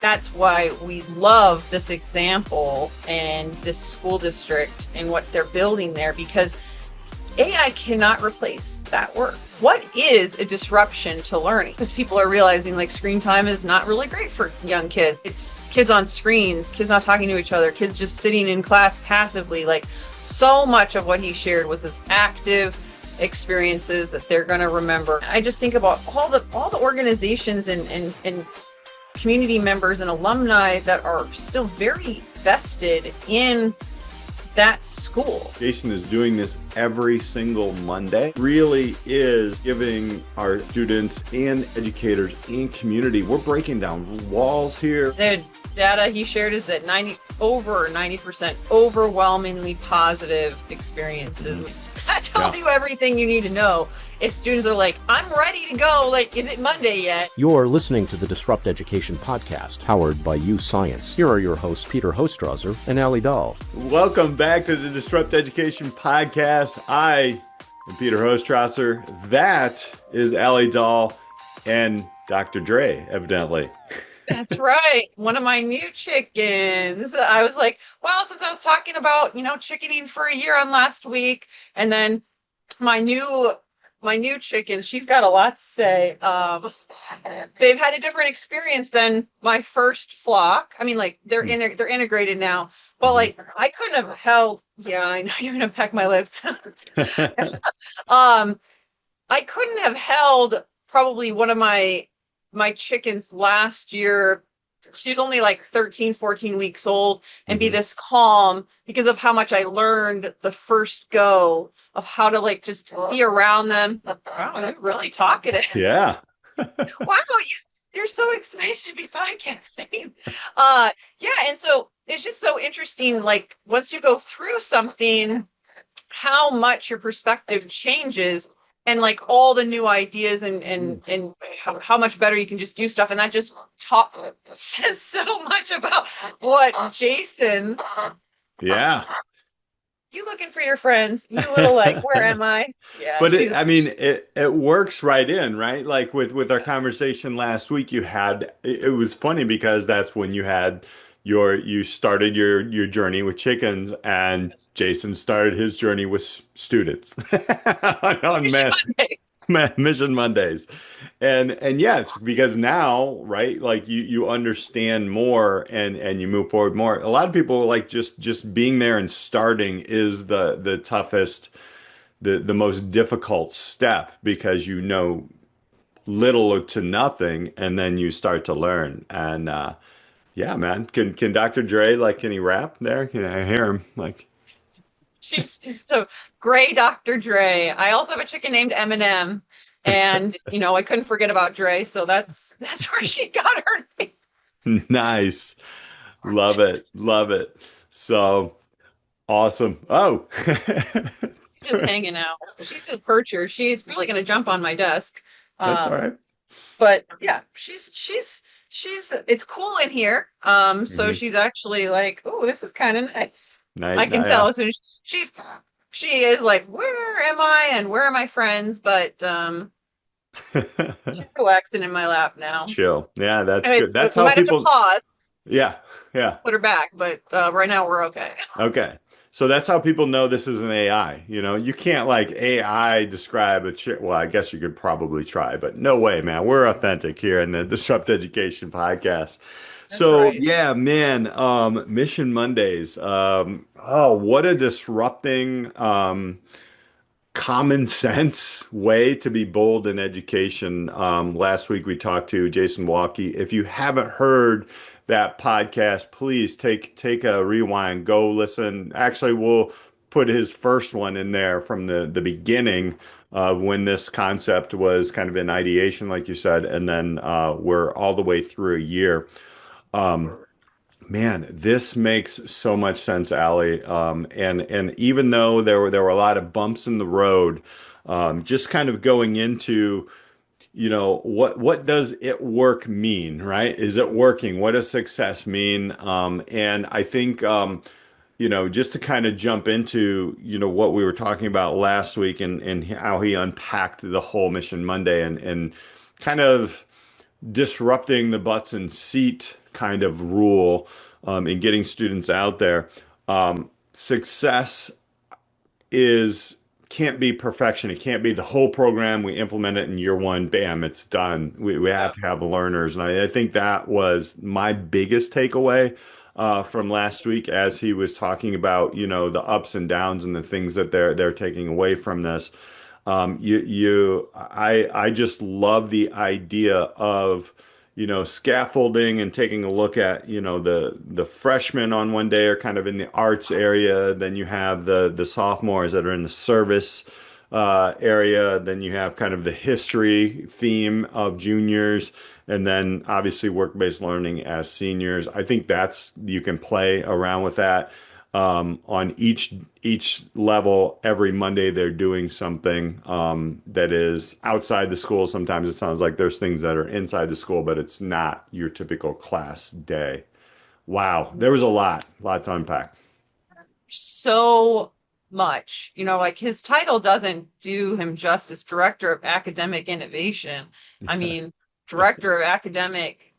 that's why we love this example and this school district and what they're building there, because AI cannot replace that work. What is a disruption to learning? Because people are realizing like screen time is not really great for young kids. It's kids on screens, kids not talking to each other, kids just sitting in class passively. Like, so much of what he shared was this active experiences that they're going to remember. I just think about all the organizations and community members and alumni that are still very vested in that school. Jason is doing this every single Monday. Really is giving our students and educators and community. We're breaking down walls here. The data he shared is that over 90% overwhelmingly positive experiences. That tells you everything you need to know. If students are like, I'm ready to go, like, is it Monday yet? You're listening to the Disrupt Education podcast, powered by UScience. Here are your hosts, Peter Hostrawser and Alli Dahl. Welcome back to the Disrupt Education podcast. I am Peter Hostrawser. That is Alli Dahl and Dr. Dre, evidently. That's right. One of my new chickens. I was like, well, since I was talking about, chickening for a year on last week, and then my new chickens, she's got a lot to say. They've had a different experience than my first flock. I mean, like they're integrated now, but like I couldn't have held. Yeah, I know you're gonna peck my lips. I couldn't have held probably one of my chickens last year. She's only like 13, 14 weeks old, and be this calm because of how much I learned the first go of how to like just be around them. Wow, they're really talkative. Yeah. Wow, you're so excited to be podcasting. Yeah, and so it's just so interesting, like once you go through something, how much your perspective changes. And like all the new ideas and how much better you can just do stuff. And that just says so much about what Jason. Yeah. You looking for your friends. You little like, where am I? Yeah. But it works right in, right? Like with our conversation last week, it was funny because that's when you started your journey with chickens, and Jason started his journey with students on Mission Mondays. And yes, because now, right, like you understand more and you move forward more. A lot of people like just being there and starting is the toughest, the most difficult step, because you know little to nothing, and then you start to learn. And yeah, man, can Dr. Dre, like, can he rap there? Can I hear him? Like, she's just a gray Dr. Dre. I also have a chicken named Eminem, and I couldn't forget about Dre, so that's where she got her name. Nice. Love it. So awesome. Oh. Just hanging out. She's a percher. She's really gonna jump on my desk. That's all right. But yeah, she's it's cool in here. So she's actually like, oh, this is kind of nice. I can tell as soon as she is like, where am I and where are my friends? But she's relaxing in my lap now. Chill. Yeah, that's good. That's how people pause. Yeah. Put her back, but right now we're okay. Okay. So that's how people know this is an AI. You can't like AI describe a chick. Well, I guess you could probably try, but no way, man. We're authentic here in the Disrupt Education podcast. So right. Yeah, man, Mission Mondays. What a disrupting, common sense way to be bold in education. Last week we talked to Jason Walke. If you haven't heard that podcast, please take a rewind, go listen. Actually, we'll put his first one in there from the beginning of when this concept was kind of in ideation, like you said, and then we're all the way through a year. Man, this makes so much sense, Alli. And even though there were a lot of bumps in the road, just kind of going into, what does it work mean, right? Is it working? What does success mean? And I think, just to kind of jump into, what we were talking about last week and how he unpacked the whole Mission Monday and kind of disrupting the butts and seat kind of rule in getting students out there. Success is can't be perfection. It can't be the whole program. We implement it in year one, bam, it's done. We have to have learners. And I think that was my biggest takeaway from last week as he was talking about, the ups and downs and the things that they're taking away from this. I just love the idea of scaffolding and taking a look at, the freshmen on one day are kind of in the arts area. Then you have the sophomores that are in the service area. Then you have kind of the history theme of juniors. And then obviously work-based learning as seniors. I think you can play around with that. On each level, every Monday they're doing something that is outside the school. Sometimes it sounds like there's things that are inside the school, but it's not your typical class day. Wow, there was a lot to unpack. So much, like his title doesn't do him justice. Director of Academic Innovation. I mean, Director of Academic,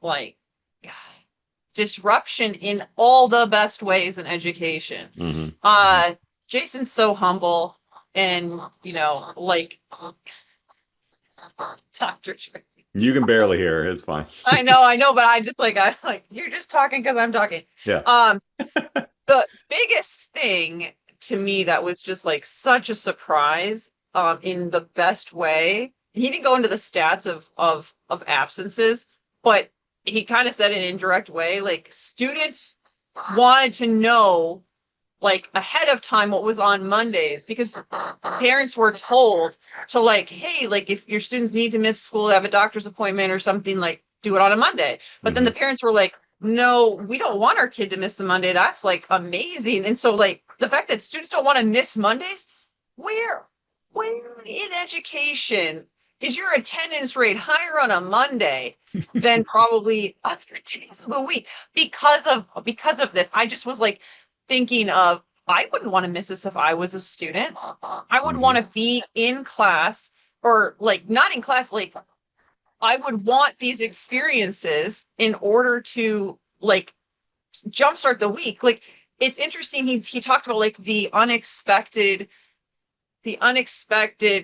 disruption in all the best ways in education. Mm-hmm. Jason's so humble and, Dr. Trey. You can barely hear it. It's fine. I know, but I just you're just talking because I'm talking. Yeah. The biggest thing to me that was just such a surprise, in the best way. He didn't go into the stats of absences, but he kind of said in an indirect way, students wanted to know ahead of time what was on Mondays, because parents were told to hey, if your students need to miss school, have a doctor's appointment or something, do it on a Monday. But then the parents were no, we don't want our kid to miss the Monday. That's amazing. And so the fact that students don't want to miss Mondays, where in education is your attendance rate higher on a Monday than probably other days of the week because of this? I just was thinking of, I wouldn't want to miss this if I was a student. I would want to be in class, or not in class. I would want these experiences in order to jumpstart the week. It's interesting. He talked about the unexpected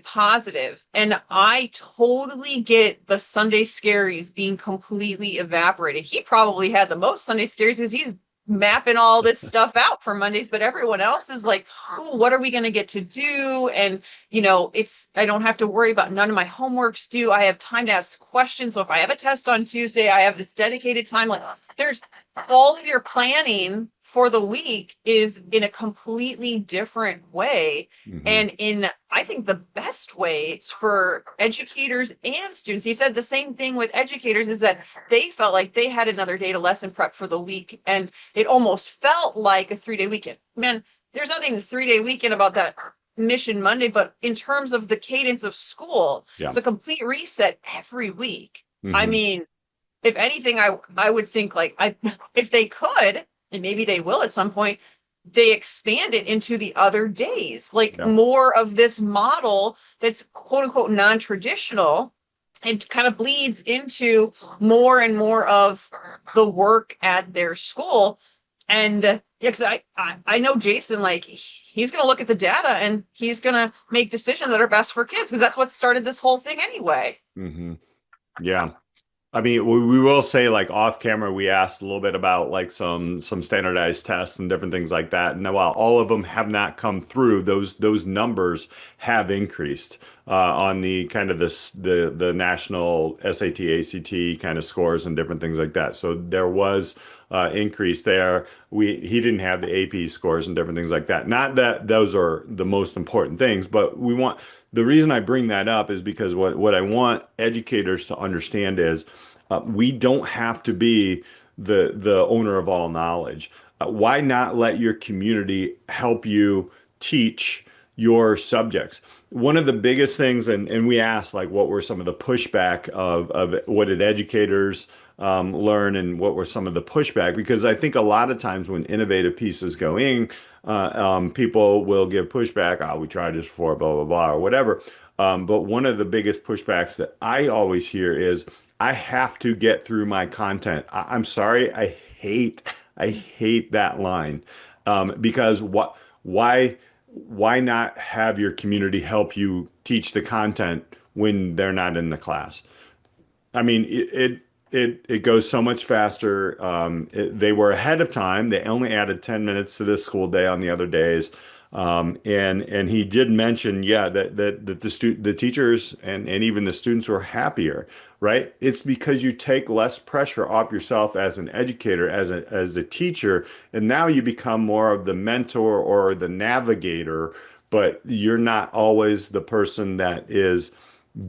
positives. And I totally get the Sunday scaries being completely evaporated. He probably had the most Sunday scaries because he's mapping all this stuff out for Mondays, but everyone else is ooh, what are we going to get to do? And, I don't have to worry about none of my homework's due. I have time to ask questions. So if I have a test on Tuesday, I have this dedicated time. There's all of your planning for the week is in a completely different way. Mm-hmm. And I think the best ways for educators and students, he said the same thing with educators, is that they felt like they had another day to lesson prep for the week. And it almost felt like a 3-day weekend. Man, there's nothing 3-day weekend about that Mission Monday, but in terms of the cadence of school, it's a complete reset every week. Mm-hmm. I mean, if anything, I would think if they could, and maybe they will at some point, they expand it into the other days, more of this model that's quote unquote non-traditional, and kind of bleeds into more and more of the work at their school. And because I know Jason, he's going to look at the data and he's going to make decisions that are best for kids, because that's what started this whole thing anyway. Mm-hmm. Yeah. I mean, we will say off camera, we asked a little bit about some standardized tests and different things like that. And while all of them have not come through, those numbers have increased on the kind of the national SAT, ACT kind of scores and different things like that. So there was increase there. He didn't have the AP scores and different things like that. Not that those are the most important things, but the reason I bring that up is because what I want educators to understand is we don't have to be the owner of all knowledge. Why not let your community help you teach your subjects? One of the biggest things, and we asked what were some of the pushback of what did educators learn, and what were some of the pushback? Because I think a lot of times when innovative pieces go in, people will give pushback. Oh, we tried this before, blah, blah, blah, or whatever. But one of the biggest pushbacks that I always hear is, I have to get through my content. I'm sorry, I hate that line, because why not have your community help you teach the content when they're not in the class? I mean, it goes so much faster. They were ahead of time. They only added 10 minutes to this school day on the other days. And he did mention, yeah, that the teachers and even the students were happier, right? It's because you take less pressure off yourself as an educator, as a teacher, and now you become more of the mentor or the navigator, but you're not always the person that is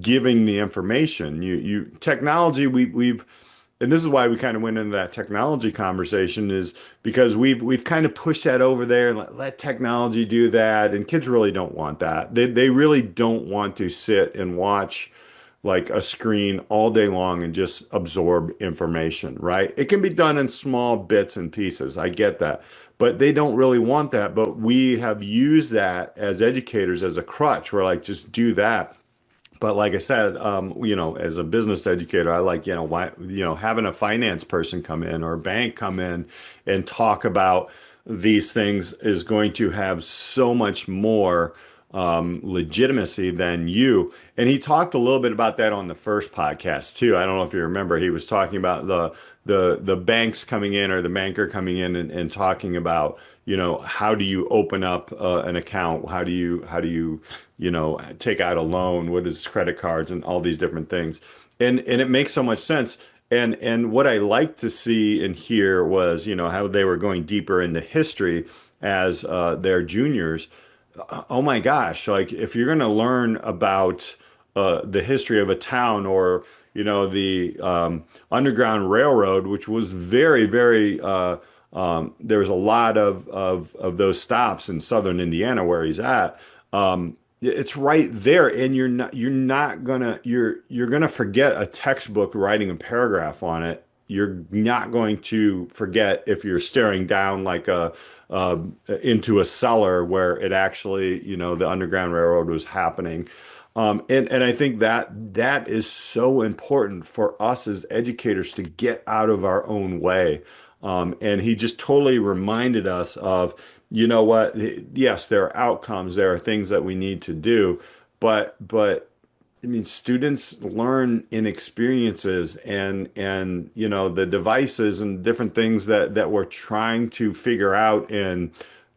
giving the information. You technology, we've and this is why we kind of went into that technology conversation, is because we've kind of pushed that over there and let technology do that. And kids really don't want that. They really don't want to sit and watch like a screen all day long and just absorb information, right? It can be done in small bits and pieces. I get that. But they don't really want that. But we have used that as educators as a crutch. We're like, just do that. But like I said, as a business educator, I like, having a finance person come in or a bank come in and talk about these things is going to have so much more legitimacy than you. And he talked a little bit about that on the first podcast too. I don't know if you remember, he was talking about the banks coming in, or the banker coming in and talking about, how do you open up an account? How do you take out a loan? What is credit cards and all these different things? And it makes so much sense. And what I like to see and hear was, how they were going deeper into history as their juniors. Oh my gosh, like if you're going to learn about the history of a town, or the Underground Railroad, which was very, very there was a lot of those stops in southern Indiana where he's at. It's right there, and you're gonna forget a textbook writing a paragraph on it. You're not going to forget if you're staring down like into a cellar where it actually, the Underground Railroad was happening. And I think that is so important for us as educators to get out of our own way. And he just totally reminded us of, what, yes, there are outcomes, there are things that we need to do, but I mean, students learn in experiences, and the devices and different things that we're trying to figure out and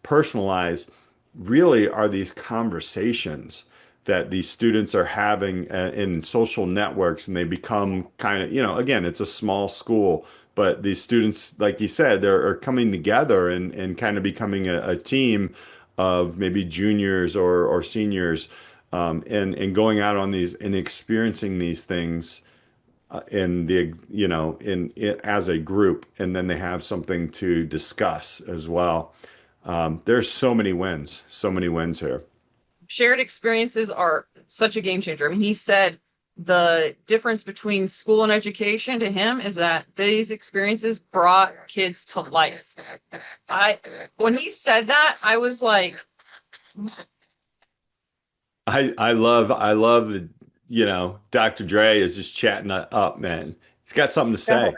personalize really are these conversations that these students are having in social networks, and they become kind of, again, it's a small school, but these students, like you said, are coming together and kind of becoming a team of maybe juniors or seniors, and going out on these and experiencing these things as a group, and then they have something to discuss as well. There's so many wins here. Shared experiences are such a game changer. I mean, he said the difference between school and education to him is that these experiences brought kids to life. When he said that, I was like, I love the, Dr. Dre is just chatting up, man. He's got something to say.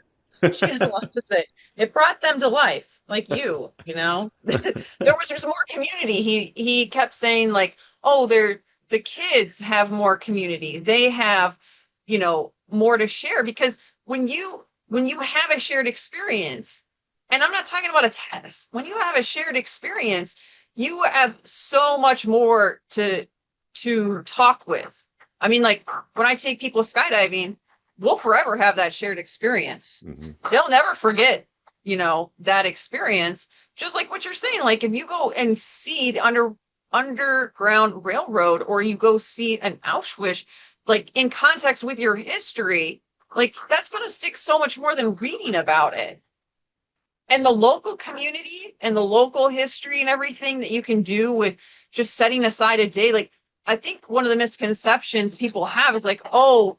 she has a lot to say. It brought them to life, like you. There's more community. He kept saying like, oh, the kids have more community. They have, more to share, because when you have a shared experience, and I'm not talking about a test, when you have a shared experience, you have so much more to talk with. I mean, like when I take people skydiving, we'll forever have that shared experience. Mm-hmm. They'll never forget, that experience. Just like what you're saying, like if you go and see the Underground Railroad, or you go see an Auschwitz, like in context with your history, like that's going to stick so much more than reading about it. And the local community and the local history and everything that you can do with just setting aside a day. Like, I think one of the misconceptions people have is like, oh,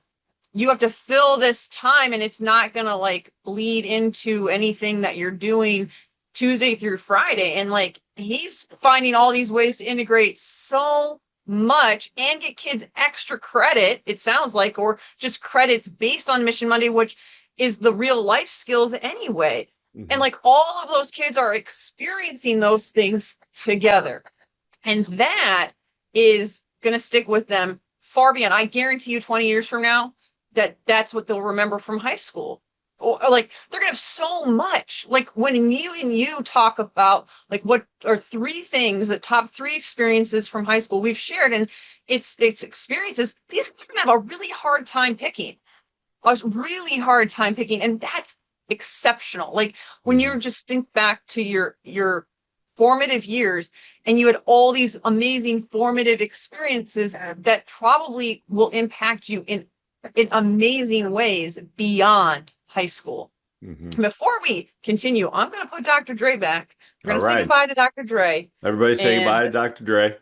you have to fill this time and it's not going to like bleed into anything that you're doing Tuesday through Friday. And like, he's finding all these ways to integrate so much and get kids extra credit, it sounds like, or just credits based on Mission Monday, which is the real life skills anyway. And like all of those kids are experiencing those things together. And that is going to stick with them far beyond. I guarantee you 20 years from now, that's what they'll remember from high school. Or like they're gonna have so much. Like when you talk about like what are three things, the top three experiences from high school we've shared, and it's experiences, these kids are gonna have a really hard time picking. A really hard time picking, and that's exceptional. Like when you're just think back to your formative years and you had all these amazing formative experiences that probably will impact you in amazing ways beyond high school. Before we continue, I'm going to put Dr. Dre back. We're going to say goodbye to Dr. Dre. Everybody say goodbye to Dr. Dre.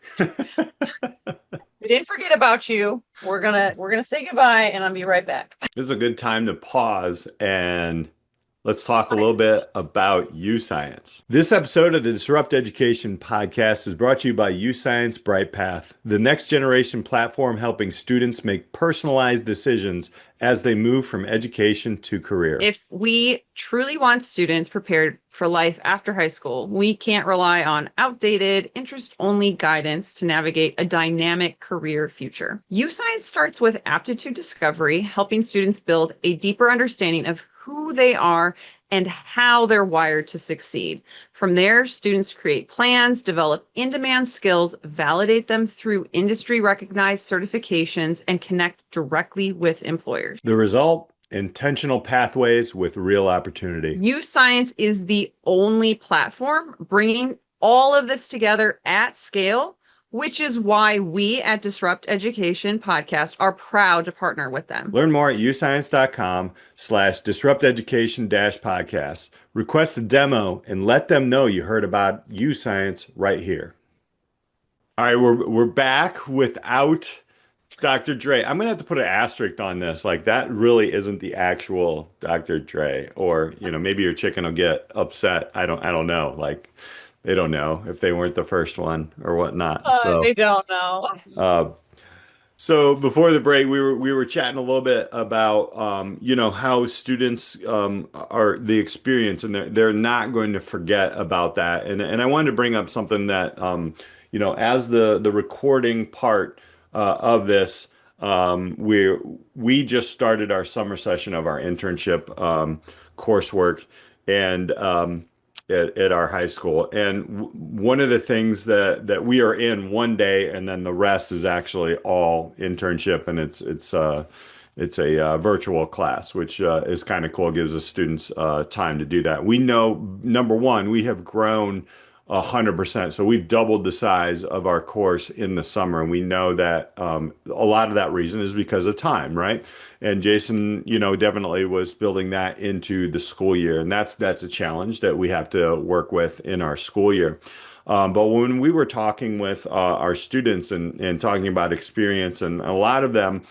We didn't forget about you. We're gonna say goodbye, and I'll be right back. This is a good time to pause and let's talk a little bit about UScience. This episode of the Disrupt Education podcast is brought to you by UScience BrightPath, the next generation platform helping students make personalized decisions as they move from education to career. If we truly want students prepared for life after high school, we can't rely on outdated, interest-only guidance to navigate a dynamic career future. UScience starts with aptitude discovery, helping students build a deeper understanding of who they are and how they're wired to succeed. From there, students create plans, develop in-demand skills, validate them through industry-recognized certifications, and connect directly with employers. The result? Intentional pathways with real opportunity. UScience is the only platform bringing all of this together at scale, which is why we at Disrupt Education Podcast are proud to partner with them. Learn more at uscience.com/disrupteducation-podcast. Request a demo and let them know you heard about UScience right here. All right, we're back without Dr. Dre. I'm going to have to put an asterisk on this. Like that really isn't the actual Dr. Dre, or, you know, maybe your chicken will get upset. I don't know. Like, they don't know if they weren't the first one or whatnot. They don't know. So before the break, we were chatting a little bit about you know, how students are the experience, and they're not going to forget about that. And I wanted to bring up something that you know, as the recording part of this, we just started our summer session of our internship coursework, and at our high school. And one of the things that we are in one day, and then the rest is actually all internship, and it's a virtual class, which is kind of cool. It gives the students time to do that. We know, number one, we have grown 100%. So we've doubled the size of our course in the summer. And we know that a lot of that reason is because of time, right? And Jason, you know, definitely was building that into the school year. And that's a challenge that we have to work with in our school year. But when we were talking with our students and talking about experience, and a lot of them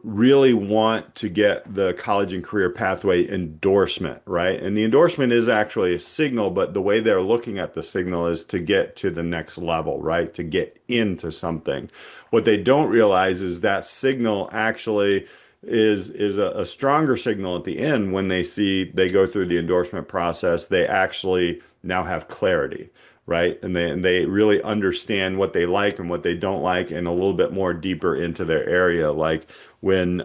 really want to get the college and career pathway endorsement, right? And the endorsement is actually a signal, but the way they're looking at the signal is to get to the next level, right? To get into something. What they don't realize is that signal actually is a stronger signal at the end. When they go through the endorsement process, they actually now have clarity, right? And they really understand what they like and what they don't like, and a little bit more deeper into their area. Like when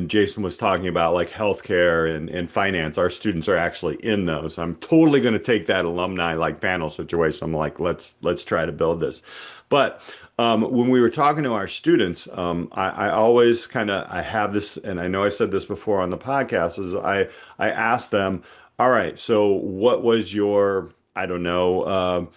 Jason was talking about like healthcare and finance, our students are actually in those. I'm totally going to take that alumni like panel situation. I'm like, let's try to build this. But when we were talking to our students, I always I have this, and I know I said this before on the podcast, is I asked them, all right, so what was your, I don't know,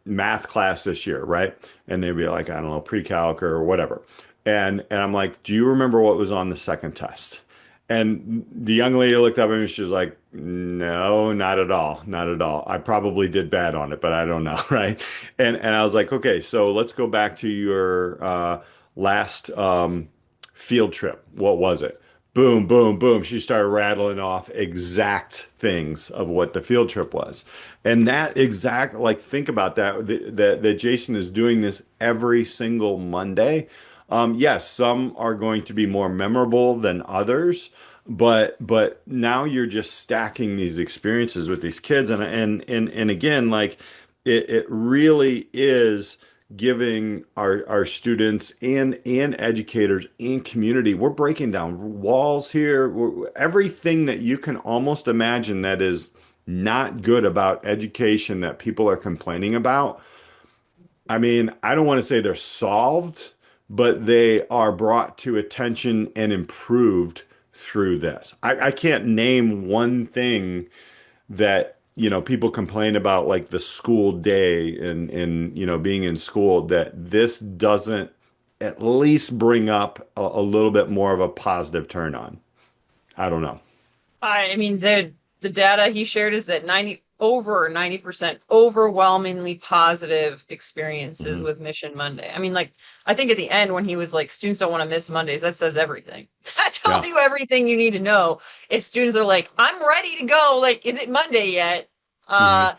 math class this year, right? And they'd be like, I don't know, pre-calc or whatever. And I'm like, do you remember what was on the second test? And the young lady looked up at me and she was like, no, not at all. Not at all. I probably did bad on it, but I don't know, right? And I was like, okay, so let's go back to your last field trip. What was it? boom, boom, boom. She started rattling off exact things of what the field trip was. And that exact, like, think about that Jason is doing this every single Monday. Yes, some are going to be more memorable than others, but now you're just stacking these experiences with these kids. And again, like, it really is giving our students and educators and community. We're breaking down walls here. Everything that you can almost imagine that is not good about education that people are complaining about. I mean, I don't want to say they're solved, but they are brought to attention and improved through this. I can't name one thing that people complain about, like the school day and being in school, that this doesn't at least bring up a little bit more of a positive turn on. I don't know. I mean, the data he shared is that over 90% overwhelmingly positive experiences Hmm. with Mission Monday. I mean, like, I think at the end when he was like, students don't want to miss Mondays, that says everything. That tells Yeah. you everything you need to know. If students are like, I'm ready to go, like, is it Monday yet? Hmm. Uh,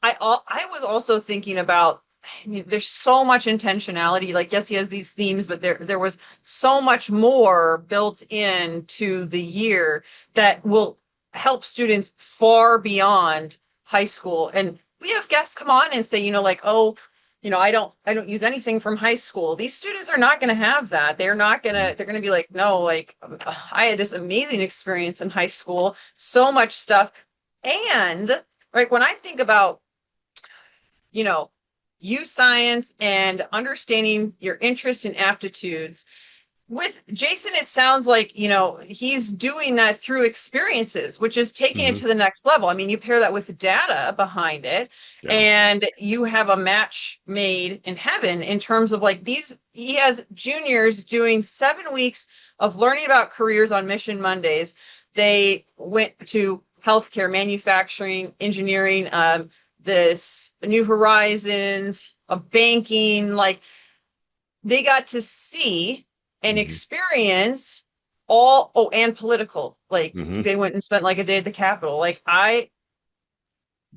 I was also thinking about, I mean, there's so much intentionality. Like, yes, he has these themes, but there was so much more built into the year that will help students far beyond high school. And we have guests come on and say, like, oh, I don't use anything from high school. These students are not going to have that. They're going to be like, no, like, I had this amazing experience in high school, so much stuff. And right, when I think about you know, use science and understanding your interests and aptitudes. With Jason, it sounds like, he's doing that through experiences, which is taking it Hmm. to the next level. I mean, you pair that with data behind it, Yeah. and you have a match made in heaven in terms of like he has juniors doing 7 weeks of learning about careers on Mission Mondays. They went to healthcare, manufacturing, engineering, this New Horizons, of banking, like they got to see and Hmm. experience and political. Like Hmm. they went and spent like a day at the Capitol. Like I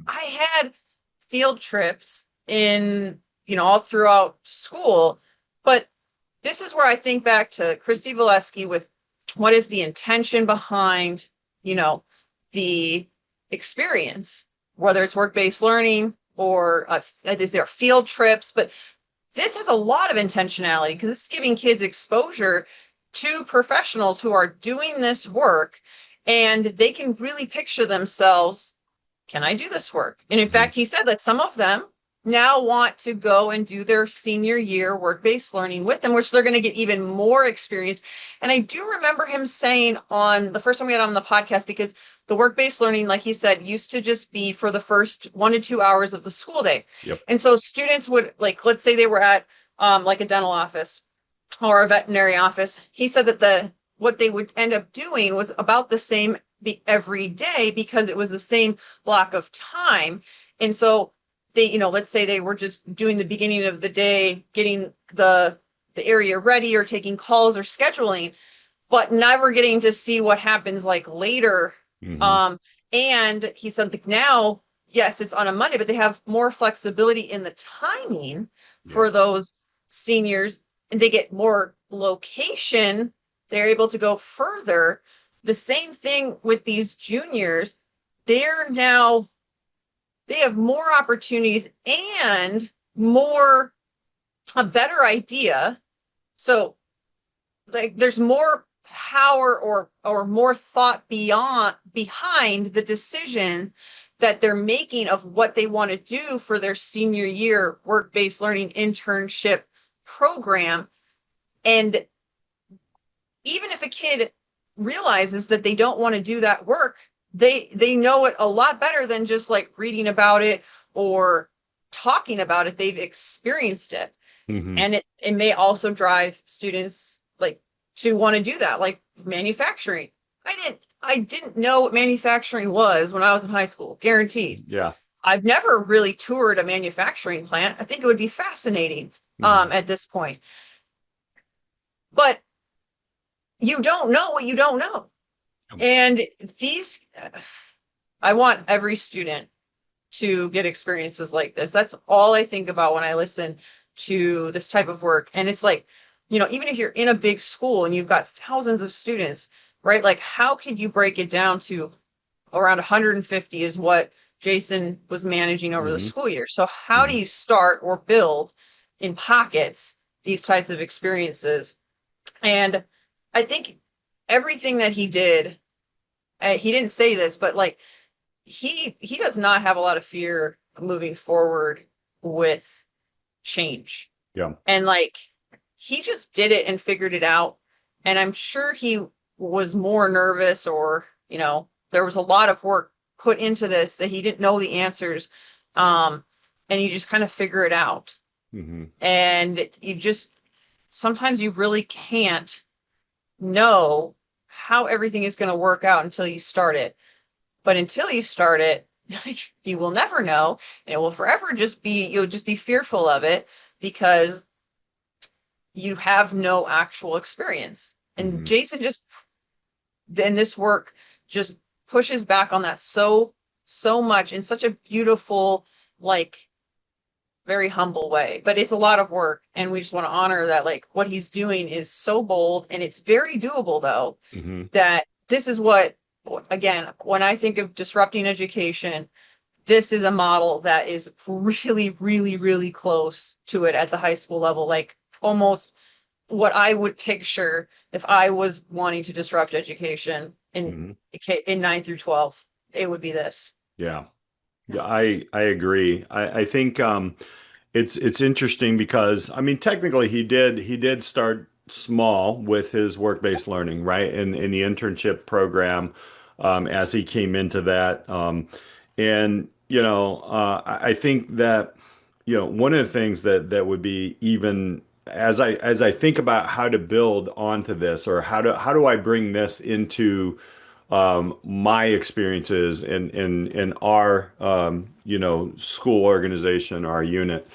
had field trips in, all throughout school, but this is where I think back to Christy Valesky with what is the intention behind, the experience, whether it's work-based learning or is there field trips, but this has a lot of intentionality because it's giving kids exposure to professionals who are doing this work and they can really picture themselves, can I do this work? And in Hmm. fact, he said that some of them now want to go and do their senior year work-based learning with them, which they're going to get even more experience. And I do remember him saying on the first time we had on the podcast, because the work-based learning, like he said, used to just be for the first 1 to 2 hours of the school day. Yep. And so students would, like, let's say they were at like a dental office or a veterinary office. He said that what they would end up doing was about the same every day because it was the same block of time. And so they, let's say they were just doing the beginning of the day, getting the area ready or taking calls or scheduling, but never getting to see what happens like later. Hmm. Um, and he said like now, yes, it's on a Monday, but they have more flexibility in the timing Yeah. for those seniors, and they get more location. They're able to go further. The same thing with these juniors. They're now, they have more opportunities and a better idea. So like there's more power or more thought behind the decision that they're making of what they want to do for their senior year work-based learning internship program. And even if a kid realizes that they don't want to do that work, they know it a lot better than just like reading about it or talking about it. They've experienced it. Hmm. And it may also drive students like to want to do that, like manufacturing. I didn't know what manufacturing was when I was in high school, guaranteed. Yeah. I've never really toured a manufacturing plant. I think it would be fascinating Hmm. at this point. But you don't know what you don't know. And these, I want every student to get experiences like this. That's all I think about when I listen to this type of work. And it's like, even if you're in a big school and you've got thousands of students, right? Like, how can you break it down to around 150 is what Jason was managing over the Hmm. school year. So how do Hmm. you start or build in pockets these types of experiences? And I think everything that he did, he didn't say this, but like he does not have a lot of fear moving forward with change. Yeah. And like he just did it and figured it out. And I'm sure he was more nervous, or, there was a lot of work put into this that he didn't know the answers. And you just kind of figure it out. Hmm. And sometimes you really can't know how everything is going to work out until you start it. But until you start it, you will never know. And it will forever you'll just be fearful of it because you have no actual experience. And Hmm. Jason then this work just pushes back on that so much in such a beautiful, like, very humble way. But it's a lot of work, and we just want to honor that. Like, what he's doing is so bold, and it's very doable, though. Hmm. That this is what, again, when I think of disrupting education, this is a model that is really, really, really close to it at the high school level. Like, almost what I would picture if I was wanting to disrupt education Hmm. in 9 through 12, it would be this. Yeah. Yeah, I agree. I think it's interesting because I mean technically he did start small with his work-based learning, right? In the internship program, as he came into that. And I think that one of the things that would be, even as I think about how to build onto this, or how do I bring this into my experiences in our school organization, our unit,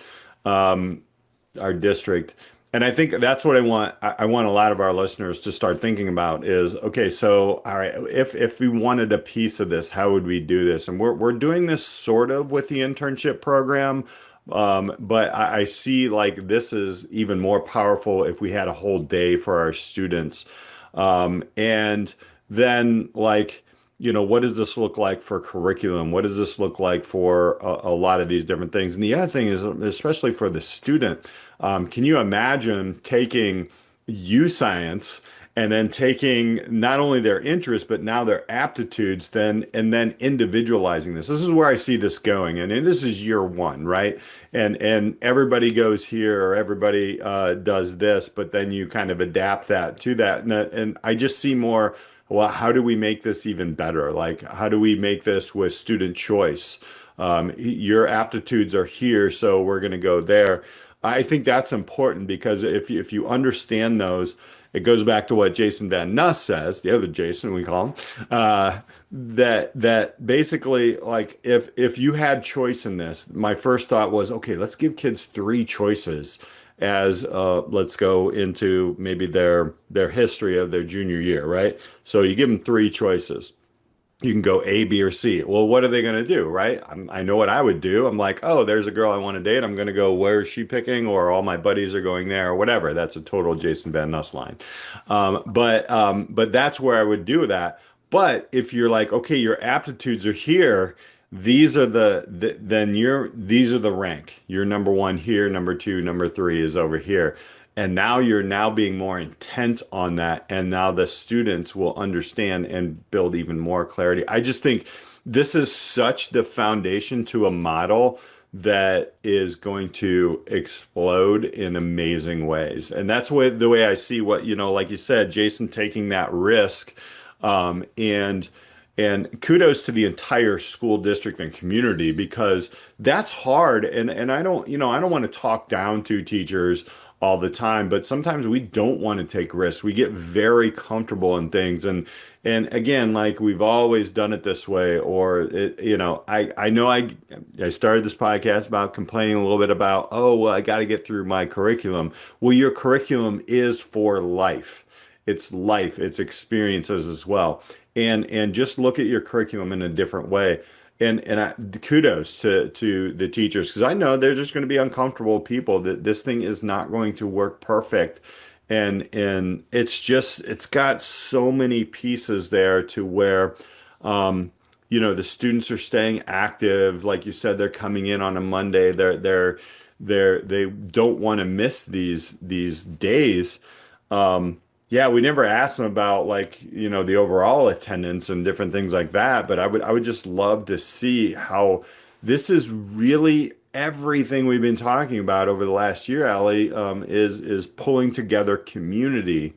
our district. And I think that's what I want. I want a lot of our listeners to start thinking about is, okay, so all right, if we wanted a piece of this, how would we do this? And we're doing this sort of with the internship program. But I see like this is even more powerful if we had a whole day for our students. And then like, what does this look like for curriculum? What does this look like for a lot of these different things? And the other thing is, especially for the student, can you imagine taking science and then taking not only their interests, but now their aptitudes, and then individualizing this? This is where I see this going. And this is year one, right? And everybody goes here, or everybody does this, but then you kind of adapt that to that. And I just see more, well, how do we make this even better? Like, how do we make this with student choice? Your aptitudes are here, so we're going to go there. I think that's important because if you understand those, it goes back to what Jason Van Nuss says, the other Jason we call him, that basically, like, if you had choice in this, my first thought was, okay, let's give kids three choices as let's go into maybe their history of their junior year, right? So you give them three choices. You can go A, B, or C. Well, what are they going to do, right? I know what I would do. I'm like, oh, there's a girl I want to date. I'm going to go, where is she picking? Or all my buddies are going there, or whatever. That's a total Jason Van Nuss line. But that's where I would do that. But if you're like, okay, your aptitudes are here, these are these are the rank. You're number one here, number two, number three is over here. And now you're now being more intent on that. And now the students will understand and build even more clarity. I just think this is such the foundation to a model that is going to explode in amazing ways. And that's the way I see what, like you said, Jason taking that risk. And kudos to the entire school district and community, because that's hard. And I don't want to talk down to teachers all the time, but sometimes we don't want to take risks. We get very comfortable in things. And again, like, we've always done it this way, or I started this podcast about complaining a little bit about, oh, well, I got to get through my curriculum. Well, your curriculum is for life. it's life, it's experiences as well. And just look at your curriculum in a different way. And kudos to the teachers, because I know they're just going to be uncomfortable people, that this thing is not going to work perfect. And it's got so many pieces there to where the students are staying active. Like you said, they're coming in on a Monday. They don't want to miss these days. Yeah, we never asked them about, like, the overall attendance and different things like that, but I would just love to see how this is really everything we've been talking about over the last year, Allie, is pulling together community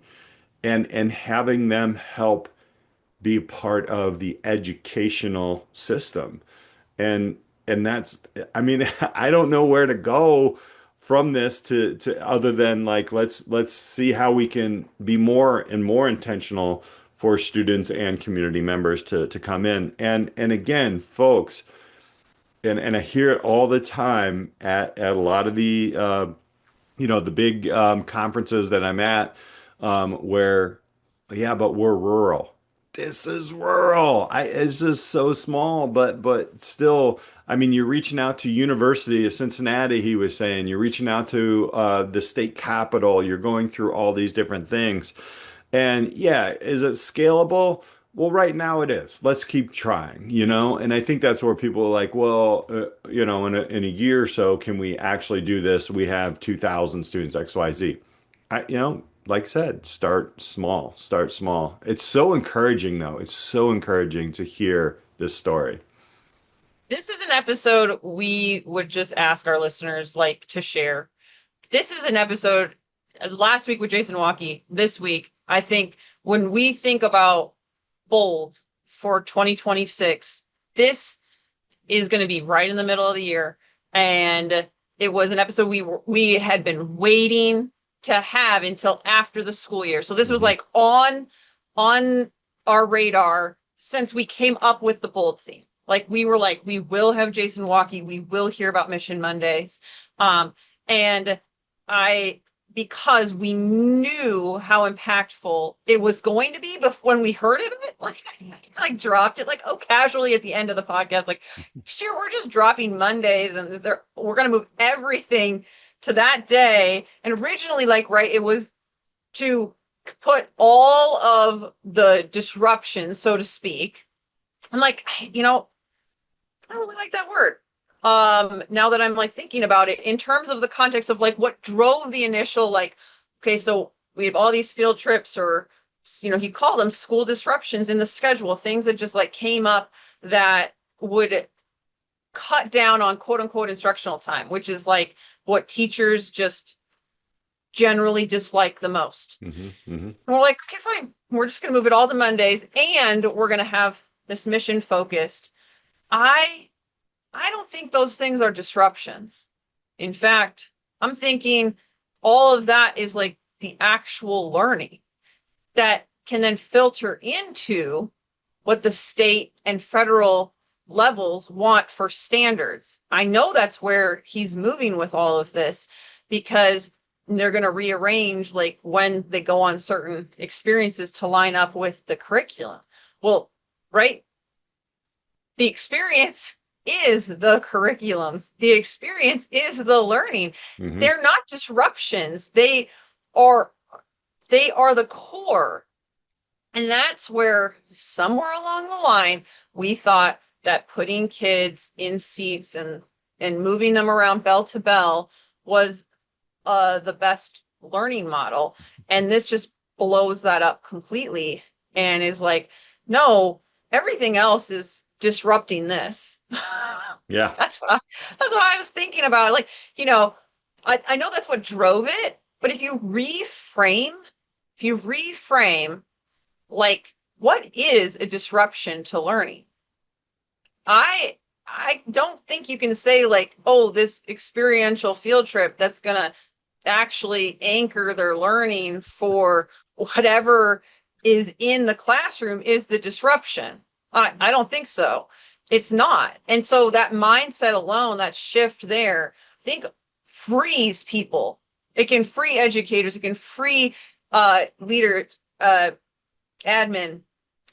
and having them help be part of the educational system. And that's, I mean, I don't know where to go from this to other than, like, let's see how we can be more and more intentional for students and community members to come in. And again, folks, and I hear it all the time at a lot of the big conferences that I'm at, where, yeah, but we're rural. This is rural. It's just so small, but still, I mean, you're reaching out to University of Cincinnati, he was saying. You're reaching out to the state capitol. You're going through all these different things. And yeah, is it scalable? Well, right now it is. Let's keep trying. And I think that's where people are like, well, in a year or so, can we actually do this? We have 2,000 students, XYZ. Like I said, start small, start small. It's so encouraging, though. It's so encouraging to hear this story. This is an episode we would just ask our listeners, like, to share. This is an episode last week with Jason Walke. This week, I think when we think about bold for 2026, this is going to be right in the middle of the year. And it was an episode we had been waiting to have until after the school year. So this was like on our radar since we came up with the bold theme. Like, we were like, we will have Jason Walke. We will hear about Mission Mondays. And because we knew how impactful it was going to be before, when we heard of it, like dropped it, like, casually at the end of the podcast, like, sure, we're just dropping Mondays and we're going to move everything to that day. And originally, it was to put all of the disruption, so to speak. I'm like, I don't really like that word. Now that I'm thinking about it in terms of the context of what drove the initial, okay, so we have all these field trips, or, he called them school disruptions in the schedule, things that just came up that would cut down on quote unquote instructional time, which is what teachers just generally dislike the most. And we're like, okay, fine. We're just going to move it all to Mondays, and we're going to have this mission focused. I don't think those things are disruptions. In fact, I'm thinking all of that is the actual learning that can then filter into what the state and federal levels want for standards. I know that's where he's moving with all of this, because they're going to rearrange when they go on certain experiences to line up with the curriculum. Well, right? The experience is the curriculum. The experience is the learning. They're not disruptions. They are the core. And that's where somewhere along the line, we thought that putting kids in seats and moving them around bell to bell was the best learning model. And this just blows that up completely and is no, everything else is disrupting this. Yeah. That's what I was thinking about. I know that's what drove it, but if you reframe, what is a disruption to learning? I don't think you can say this experiential field trip that's going to actually anchor their learning for whatever is in the classroom is the disruption. I don't think so. It's not. And so that mindset alone, that shift there, I think frees people. It can free educators. It can free leaders admin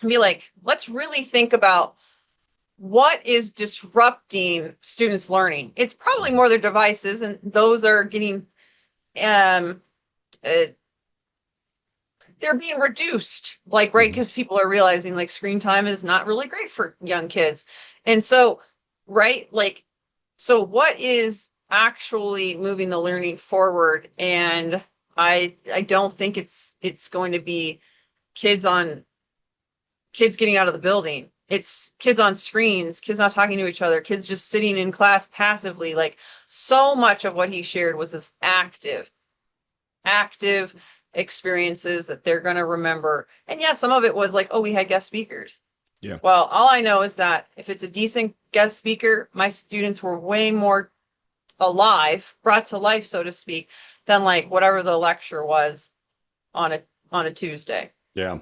and be like, let's really think about what is disrupting students' learning. It's probably more their devices, and those are getting um they're being reduced, like, right, because people are realizing like screen time is not really great for young kids. And so, right, like, so what is actually moving the learning forward? And I don't think it's going to be kids getting out of the building. It's kids on screens, kids not talking to each other, kids just sitting in class passively. Like, so much of what he shared was this active experiences that they're going to remember. And yeah, some of it was like, oh, we had guest speakers. Yeah. Well, all I know is that if it's a decent guest speaker, my students were way more alive, brought to life, so to speak, than like whatever the lecture was on a Tuesday. Yeah.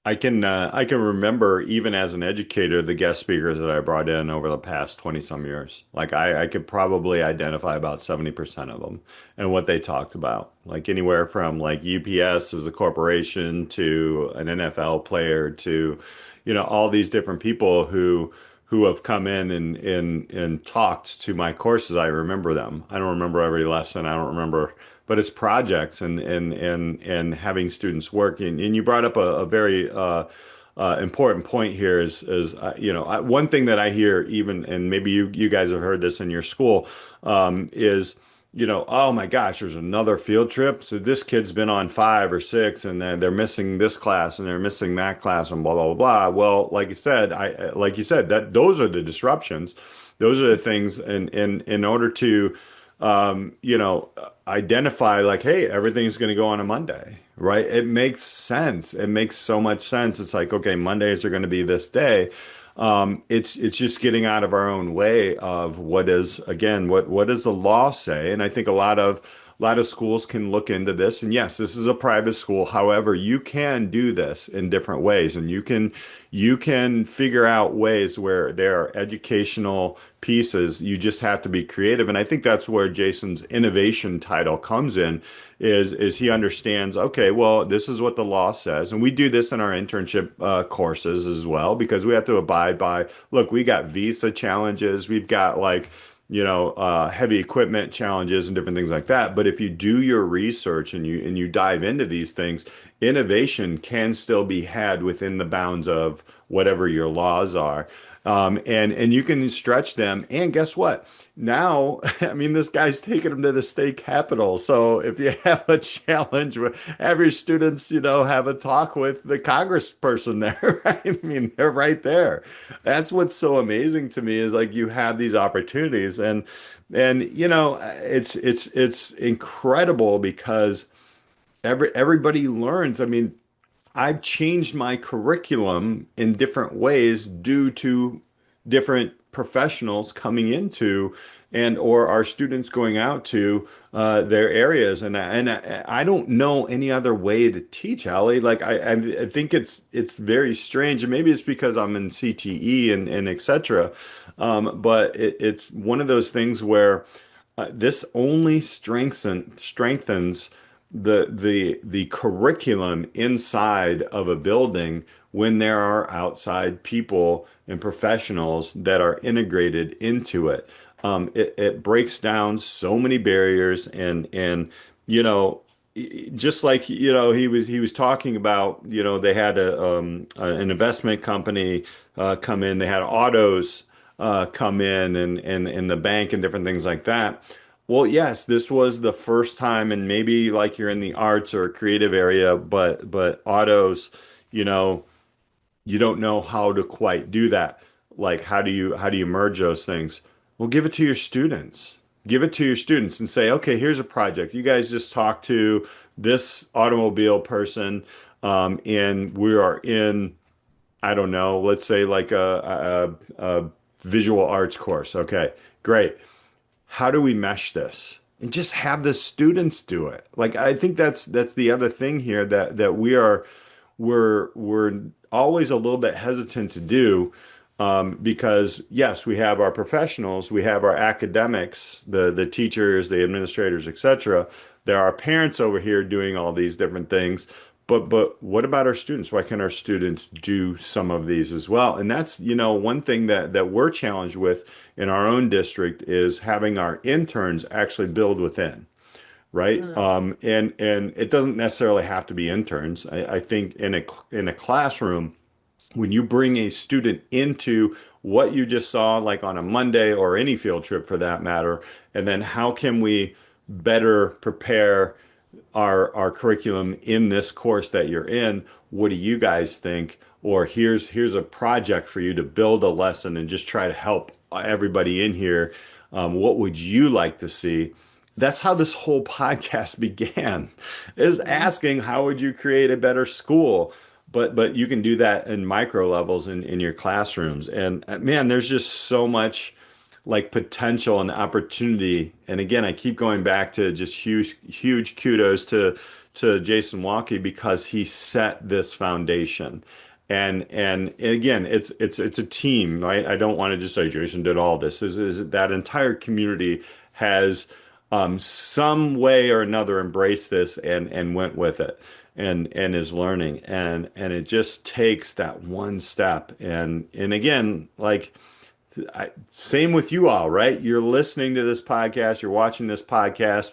I can remember even as an educator the guest speakers that I brought in over the past 20 some years. Like I could probably identify about 70% of them and what they talked about. Like anywhere from like UPS as a corporation to an NFL player to, all these different people who have come in and talked to my courses. I remember them. I don't remember every lesson. I don't remember, but it's projects and having students work. And you brought up a very important point here is one thing that I hear even, and maybe you guys have heard this in your school, is oh my gosh, there's another field trip. So this kid's been on 5 or 6 and they're missing this class and they're missing that class and blah, blah, blah, blah. Well, like you said, that those are the disruptions. Those are the things in order to, identify like, hey, everything's going to go on a Monday, right? It makes sense. It makes so much sense. It's like, okay, Mondays are going to be this day. It's just getting out of our own way of what is, again, what does the law say? And I think a lot of schools can look into this. And yes, this is a private school. However, you can do this in different ways, and you can figure out ways where there are educational pieces. You just have to be creative. And I think that's where Jason's innovation title comes in, is he understands, okay, well, this is what the law says. And we do this in our internship courses as well, because we have to abide by, look, we got visa challenges. We've got like, heavy equipment challenges and different things like that. But if you do your research and you dive into these things, innovation can still be had within the bounds of whatever your laws are. And you can stretch them. And guess what? Now, I mean, this guy's taking them to the state capitol. So if you have a challenge, have your students, have a talk with the congressperson there, right? I mean, they're right there. That's what's so amazing to me, is like you have these opportunities, and it's incredible because everybody learns. I mean, I've changed my curriculum in different ways due to different professionals coming into and or our students going out to their areas. And I don't know any other way to teach, Allie. Like I think it's very strange, and maybe it's because I'm in CTE and et cetera. But it's one of those things where this only strengthens the curriculum inside of a building when there are outside people and professionals that are integrated into it. It breaks down so many barriers, and just like he was talking about, they had an investment company come in, they had autos come in, and the bank and different things like that. Well, yes, this was the first time, and maybe like you're in the arts or creative area, but autos, you don't know how to quite do that. Like, how do you merge those things? Well, give it to your students. Give it to your students and say, okay, here's a project. You guys just talk to this automobile person, and we are in, I don't know, let's say like a visual arts course. Okay, great. How do we mesh this? And just have the students do it. Like, I think that's the other thing here that we're always a little bit hesitant to do, because yes, we have our professionals, we have our academics, the teachers, the administrators, etc. There are parents over here doing all these different things, But what about our students? Why can't our students do some of these as well? And that's, one thing that we're challenged with in our own district is having our interns actually build within, right? Mm. And it doesn't necessarily have to be interns. I think in a classroom, when you bring a student into what you just saw, like on a Monday or any field trip for that matter, and then how can we better prepare our curriculum in this course that you're in? What do you guys think? Or here's a project for you to build a lesson and just try to help everybody in here. What would you like to see? That's how this whole podcast began, is asking how would you create a better school? But you can do that in micro levels in your classrooms. And man, there's just so much like potential and opportunity. And again, I keep going back to just huge kudos to Jason Walke, because he set this foundation. And again, it's a team, right? I don't want to just say Jason did all this. Is that entire community has some way or another embraced this and went with it and is learning. And it just takes that one step. And again, like, same with you all, right? You're listening to this podcast, you're watching this podcast.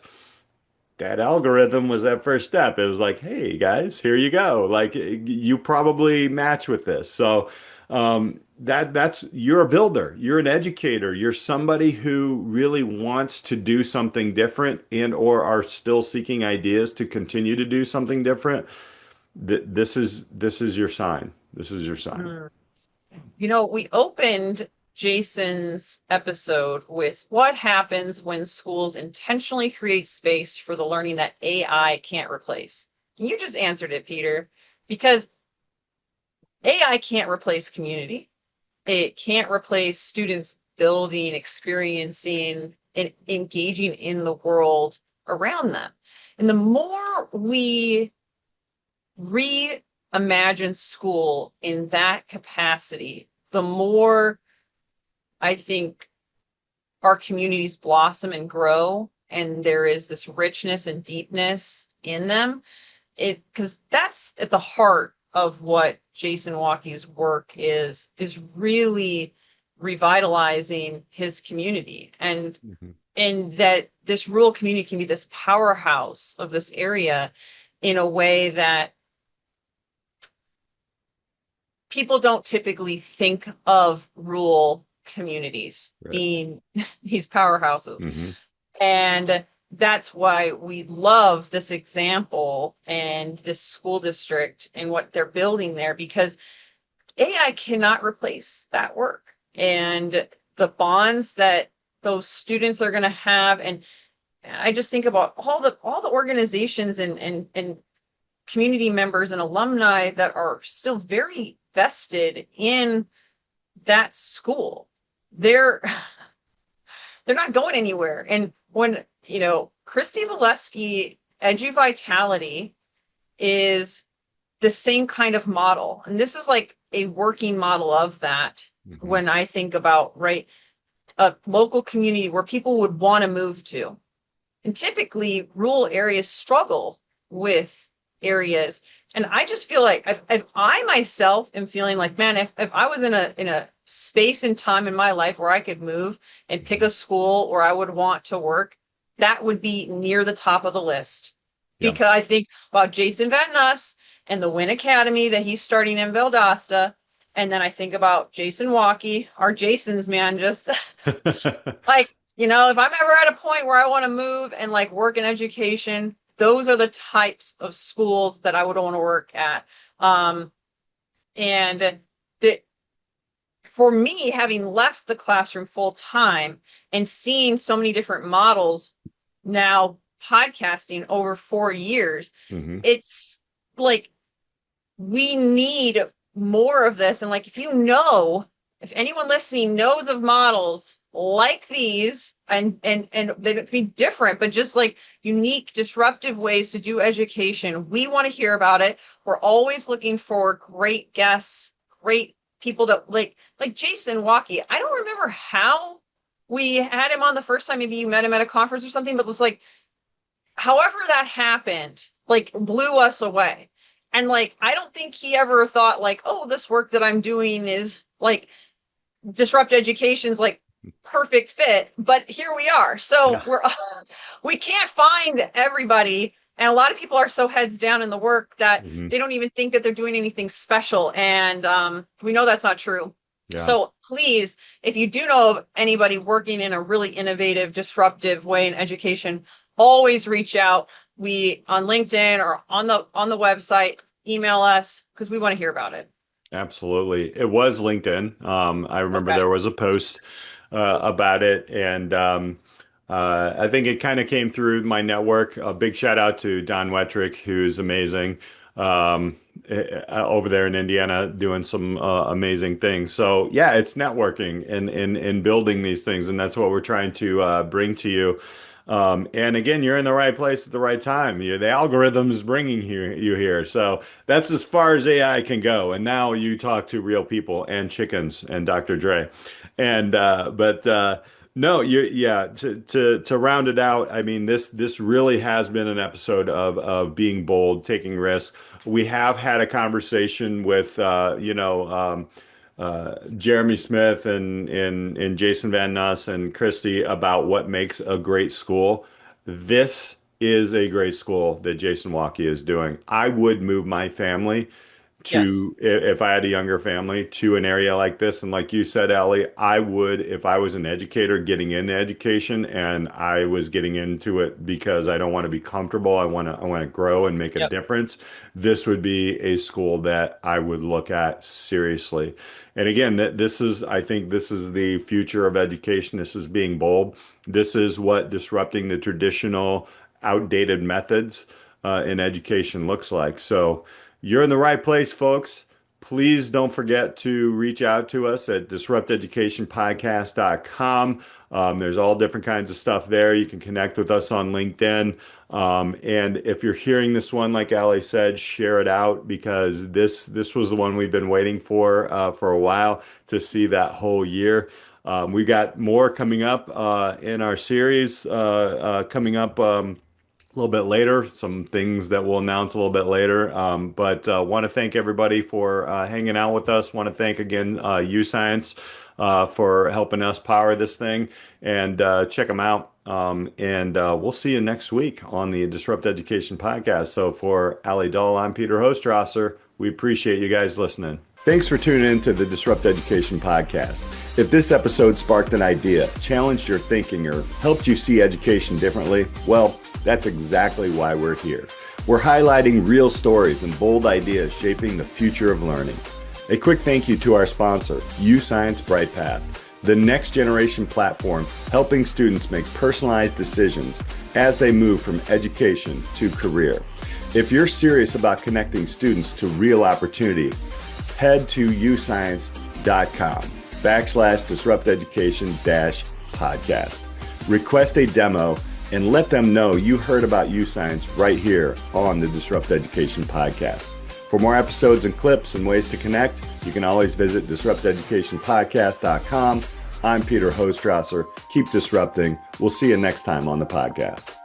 That algorithm was that first step. It was like, hey guys, here you go. Like, you probably match with this. So that's you're a builder, you're an educator, you're somebody who really wants to do something different and or are still seeking ideas to continue to do something different. This is your sign. This is your sign. We opened Jason's episode with what happens when schools intentionally create space for the learning that AI can't replace. And you just answered it, Peter, because AI can't replace community. It can't replace students building, experiencing, and engaging in the world around them. And the more we reimagine school in that capacity, the more I think our communities blossom and grow, and there is this richness and deepness in them. Because that's at the heart of what Jason Walke's work is really revitalizing his community, and that this rural community can be this powerhouse of this area in a way that people don't typically think of rural communities being these powerhouses. And that's why we love this example and this school district and what they're building there, because AI cannot replace that work and the bonds that those students are going to have. And I just think about all the organizations and community members and alumni that are still very vested in that school. They're not going anywhere. And when, Christy Valesky EduVitality is the same kind of model. And this is like a working model of that. When I think about, a local community where people would want to move to. And typically rural areas struggle with areas. And I just feel like if I myself am feeling like, man, if I was in a space and time in my life where I could move and pick a school where I would want to work, that would be near the top of the list. Yeah. Because I think about Jason Van Nuss and the Wynn Academy that he's starting in Valdosta. And then I think about Jason Walke, our Jasons, man, just like, if I'm ever at a point where I want to move and like work in education, those are the types of schools that I would want to work at. And for me, having left the classroom full time and seeing so many different models now podcasting over 4 years, it's like we need more of this. And like, if anyone listening knows of models like these, and they could be different, but just like unique, disruptive ways to do education, we want to hear about it. We're always looking for great guests, great people that like Jason Walke. I don't remember how we had him on the first time. Maybe you met him at a conference or something, but it's like, however that happened, like blew us away. And like, I don't think he ever thought like, oh, this work that I'm doing is like disrupt education's like perfect fit, but here we are. So Yeah. we can't find everybody. And a lot of people are so heads down in the work that Mhm. they don't even think that they're doing anything special. And we know that's not true. Yeah. So please, if you do know of anybody working in a really innovative, disruptive way in education, always reach out. We on LinkedIn or on the website, email us because we want to hear about it. Absolutely. It was LinkedIn. I remember Okay. there was a post about it, and I think it kind of came through my network. A big shout out to Don Wettrick, who's amazing over there in Indiana, doing some amazing things. So yeah, it's networking and building these things, and that's what we're trying to bring to you. And again, you're in the right place at the right time. The algorithm's bringing you here. So that's as far as AI can go. And now you talk to real people and chickens and Dr. Dre. And no, yeah. To round it out, I mean, this really has been an episode of being bold, taking risks. We have had a conversation with Jeremy Smith and Jason Van Nuss and Christy about what makes a great school. This is a great school that Jason Walke is doing. I would move my family Yes. to, if I had a younger family, to an area like this. And like you said, Allie, I would, if I was an educator getting into education and I was getting into it because I don't want to be comfortable, I want to grow and make a Yep. difference. This would be a school that I would look at seriously. And again, I think this is the future of education. This is being bold. This is what disrupting the traditional outdated methods in education looks like. So you're in the right place, folks. Please don't forget to reach out to us at disrupteducationpodcast.com. There's all different kinds of stuff there. You can connect with us on LinkedIn. And if you're hearing this one, like Ali said, share it out because this was the one we've been waiting for a while to see that whole year. We got more coming up in our series coming up. A little bit later, some things that we'll announce a little bit later. But want to thank everybody for hanging out with us. Want to thank again UScience for helping us power this thing, and check them out. And we'll see you next week on the Disrupt Education podcast. So for Alli Dahl, I'm Peter Hostrawser. We appreciate you guys listening. Thanks for tuning in to the Disrupt Education podcast. If this episode sparked an idea, challenged your thinking, or helped you see education differently, well, that's exactly why we're here. We're highlighting real stories and bold ideas shaping the future of learning. A quick thank you to our sponsor, UScience BrightPath, the next generation platform helping students make personalized decisions as they move from education to career. If you're serious about connecting students to real opportunity, head to uScience.com/disrupteducation-podcast. Request a demo and let them know you heard about UScience right here on the Disrupt Education podcast. For more episodes and clips and ways to connect, you can always visit disrupteducationpodcast.com. I'm Peter Hostrawser. Keep disrupting. We'll see you next time on the podcast.